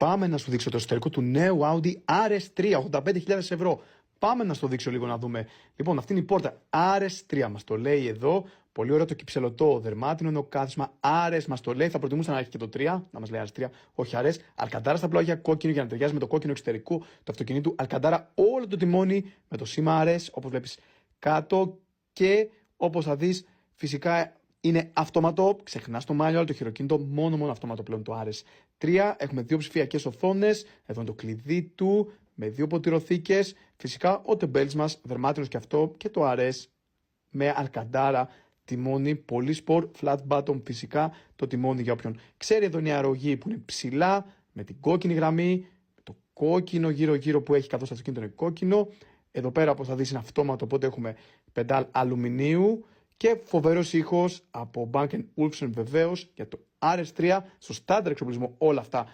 Πάμε να σου δείξω το εσωτερικό του νέου Audi RS3, 85.000 ευρώ. Πάμε να στο δείξω λίγο να δούμε. Λοιπόν, αυτή είναι η πόρτα RS3, μας το λέει εδώ. Πολύ ωραίο το κυψελωτό δερμάτινο είναι κάθισμα. RS μας το λέει. Θα προτιμούσα να έχει και το 3, να μας λέει RS3, όχι RS. Αλκαντάρα στα πλάγια, κόκκινο για να ταιριάζει με το κόκκινο εξωτερικού του αυτοκινήτου. Αλκαντάρα όλο το τιμόνι με το σήμα RS, όπως βλέπεις κάτω. Και όπως θα δεις, φυσικά είναι αυτόματο. Ξεχνάς το μάλιο, αλλά το χειροκίνητο μόνο αυτόματο πλέον το RS3. Έχουμε δύο ψηφιακές οθόνες. Εδώ είναι το κλειδί του με δύο ποτηροθήκες. Φυσικά ο τεμπέλης μας, δερμάτινος και αυτό, και το RS με αλκαντάρα τιμόνι, πολύ σπορ, flat bottom φυσικά το τιμόνι για όποιον ξέρει. Εδώ είναι η αρρωγή που είναι ψηλά, με την κόκκινη γραμμή, το κόκκινο γύρω-γύρω που έχει καθώς το αυτοκίνητο είναι κόκκινο. Εδώ πέρα, όπως θα δεις, είναι αυτόματο, οπότε έχουμε πεντάλ αλουμινίου και φοβερός ήχος από Bang & Olufsen βεβαίως για το RS3, στο στάνταρ εξοπλισμό όλα αυτά